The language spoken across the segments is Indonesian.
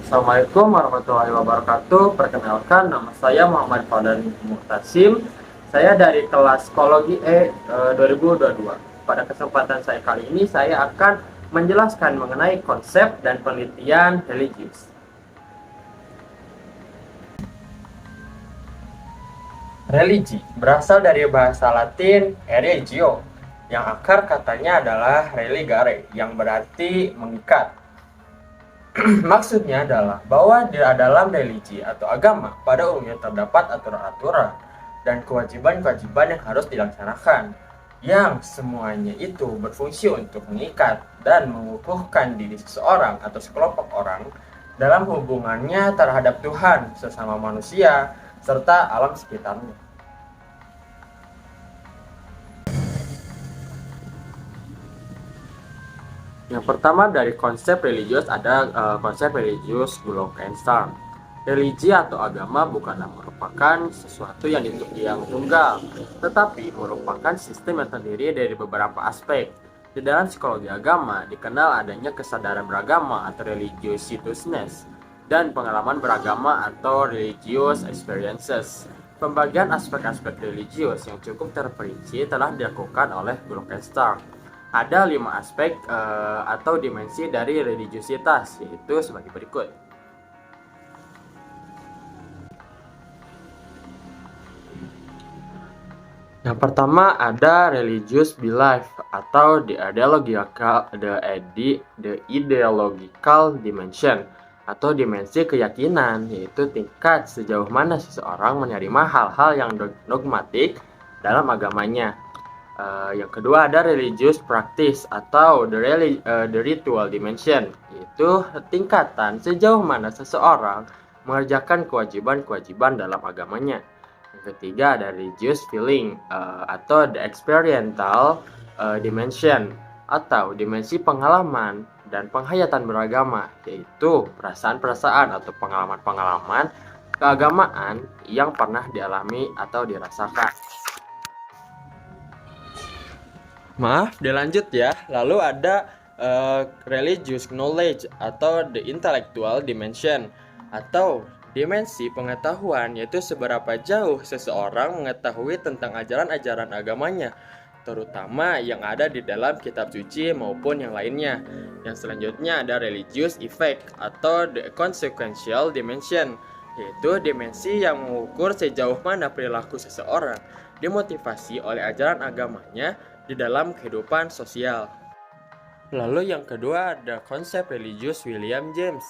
Assalamualaikum warahmatullahi wabarakatuh. Perkenalkan, nama saya Muhammad Fadlan Muhtasim. Saya dari kelas Psikologi 2022. Pada kesempatan saya kali ini, saya akan menjelaskan mengenai konsep dan penelitian religius. Religi berasal dari bahasa Latin religio, yang akar katanya adalah religare, yang berarti mengikat. Maksudnya adalah bahwa di dalam religi atau agama pada umumnya terdapat aturan-aturan dan kewajiban-kewajiban yang harus dilaksanakan, yang semuanya itu berfungsi untuk mengikat dan mengukuhkan diri seseorang atau sekelompok orang dalam hubungannya terhadap Tuhan, sesama manusia, serta alam sekitarnya. Yang pertama dari konsep religius ada konsep religius Glauckenstein. Religi atau agama bukanlah merupakan sesuatu yang tunggal, tetapi merupakan sistem yang terdiri dari beberapa aspek. Di dalam psikologi agama dikenal adanya kesadaran beragama atau religiositousness dan pengalaman beragama atau religious experiences. Pembagian aspek-aspek religius yang cukup terperinci telah dilakukan oleh Glauckenstein. Ada 5 aspek atau dimensi dari religiusitas, yaitu sebagai berikut. Yang pertama ada religious belief atau the ideological dimension atau dimensi keyakinan, yaitu tingkat sejauh mana seseorang menerima hal-hal yang dogmatik dalam agamanya. Yang kedua ada religious practice atau the ritual dimension, yaitu tingkatan sejauh mana seseorang mengerjakan kewajiban-kewajiban dalam agamanya. Yang ketiga ada religious feeling atau the experiential dimension atau dimensi pengalaman dan penghayatan beragama, yaitu perasaan-perasaan atau pengalaman-pengalaman keagamaan yang pernah dialami atau dirasakan. Maaf, dilanjut ya. Lalu ada religious knowledge atau the intellectual dimension atau dimensi pengetahuan, yaitu seberapa jauh seseorang mengetahui tentang ajaran-ajaran agamanya, terutama yang ada di dalam kitab suci maupun yang lainnya. Yang selanjutnya ada religious effect atau the consequential dimension, yaitu dimensi yang mengukur sejauh mana perilaku seseorang dimotivasi oleh ajaran agamanya di dalam kehidupan sosial. Lalu yang kedua ada konsep religius William James.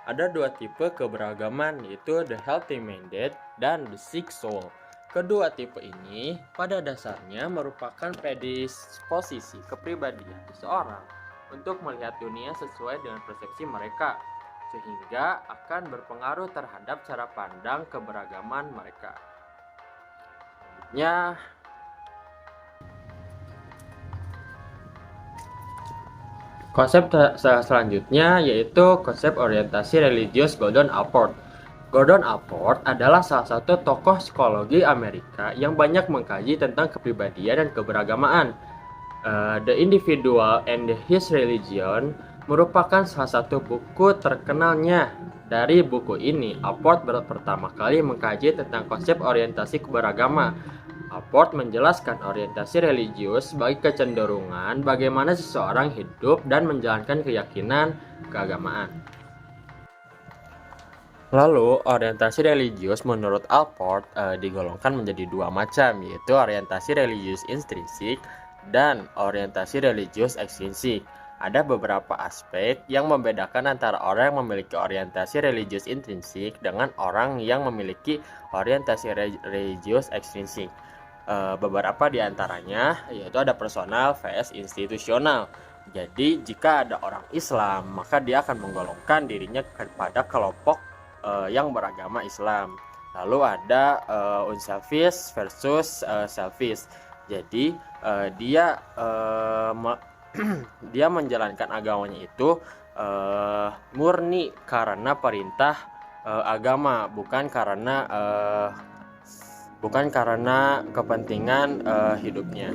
Ada 2 tipe keberagaman, yaitu the healthy minded dan the sick soul. Kedua tipe ini pada dasarnya merupakan predisposisi kepribadian seseorang untuk melihat dunia sesuai dengan persepsi mereka, sehingga akan berpengaruh terhadap cara pandang keberagaman mereka. Selanjutnya konsep selanjutnya yaitu konsep orientasi religius Gordon Allport. Gordon Allport adalah salah satu tokoh psikologi Amerika yang banyak mengkaji tentang kepribadian dan keberagamaan. The Individual and His Religion merupakan salah satu buku terkenalnya. Dari buku ini, Allport pertama kali mengkaji tentang konsep orientasi keberagaman. Allport menjelaskan orientasi religius sebagai kecenderungan bagaimana seseorang hidup dan menjalankan keyakinan keagamaan. Lalu, orientasi religius menurut Allport digolongkan menjadi 2 macam, yaitu orientasi religius intrinsik dan orientasi religius ekstrinsik. Ada beberapa aspek yang membedakan antara orang yang memiliki orientasi religius intrinsik dengan orang yang memiliki orientasi religius ekstrinsik. Beberapa di antaranya yaitu ada personal vs institusional. Jadi jika ada orang Islam, maka dia akan menggolongkan dirinya kepada kelompok yang beragama Islam. Lalu ada unselfish versus selfish. Jadi dia dia menjalankan agamanya itu murni karena perintah agama, bukan karena kepentingan hidupnya.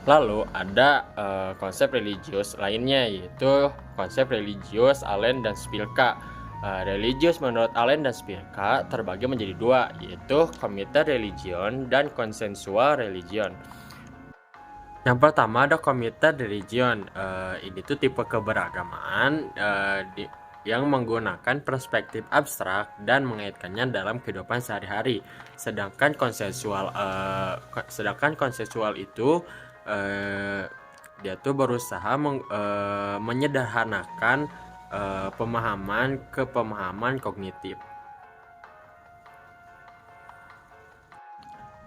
Lalu ada konsep religius lainnya, yaitu konsep religius Allen dan Spilka. Religius menurut Allen dan Spirka terbagi menjadi dua, yaitu committed religion dan consensual religion. Yang pertama ada committed religion. Ini tuh tipe keberagaman yang menggunakan perspektif abstrak dan mengaitkannya dalam kehidupan sehari-hari. Sedangkan konsensual itu dia tuh berusaha menyederhanakan pemahaman ke pemahaman kognitif.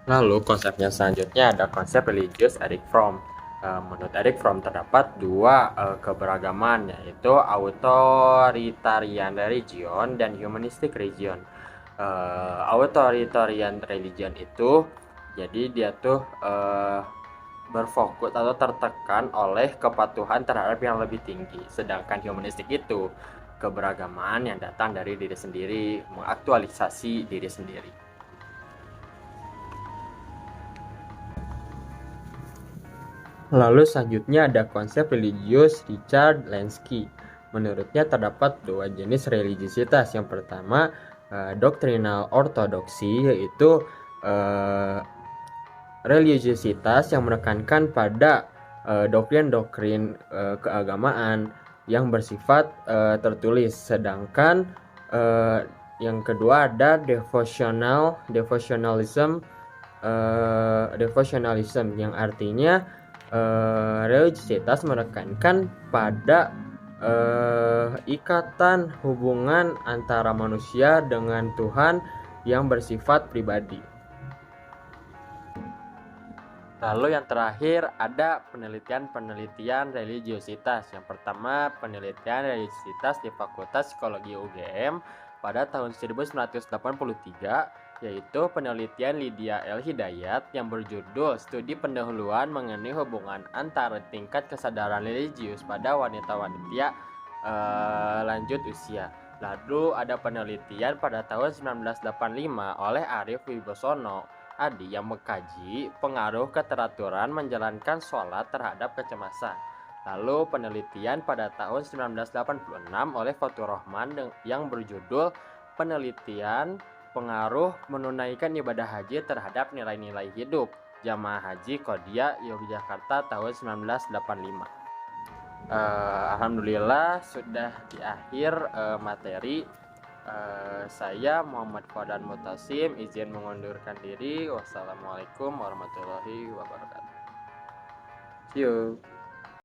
Lalu konsepnya selanjutnya ada konsep religious Eric Fromm. Menurut Eric Fromm terdapat dua keberagaman, yaitu authoritarian religion dan humanistic religion. Authoritarian religion itu jadi dia tuh berfokus atau tertekan oleh kepatuhan terhadap yang lebih tinggi, sedangkan humanistik itu keberagaman yang datang dari diri sendiri, mengaktualisasi diri sendiri. Lalu selanjutnya ada konsep religius Richard Lenski. Menurutnya terdapat dua jenis religiusitas. Yang pertama doktrinal ortodoksi, yaitu religiusitas yang menekankan pada doktrin-doktrin keagamaan yang bersifat tertulis. Sedangkan yang kedua ada devotionalism yang artinya religiusitas menekankan pada ikatan hubungan antara manusia dengan Tuhan yang bersifat pribadi. Lalu yang terakhir ada penelitian religiusitas. Yang pertama penelitian religiusitas di Fakultas Psikologi UGM pada tahun 1983, yaitu penelitian Lydia L. Hidayat yang berjudul Studi Pendahuluan mengenai hubungan antara tingkat kesadaran religius pada wanita-wanita lanjut usia. Lalu ada penelitian pada tahun 1985 oleh Arief Wibosono Adi yang mengkaji pengaruh keteraturan menjalankan sholat terhadap kecemasan. Lalu penelitian pada tahun 1986 oleh Fatur Rahman yang berjudul Penelitian Pengaruh Menunaikan Ibadah Haji Terhadap Nilai-Nilai Hidup, Jamaah Haji Qodia Yogyakarta tahun 1985. Alhamdulillah sudah di akhir materi. Saya Muhammad Fadlan Mutasim izin mengundurkan diri. Wassalamualaikum warahmatullahi wabarakatuh. See you.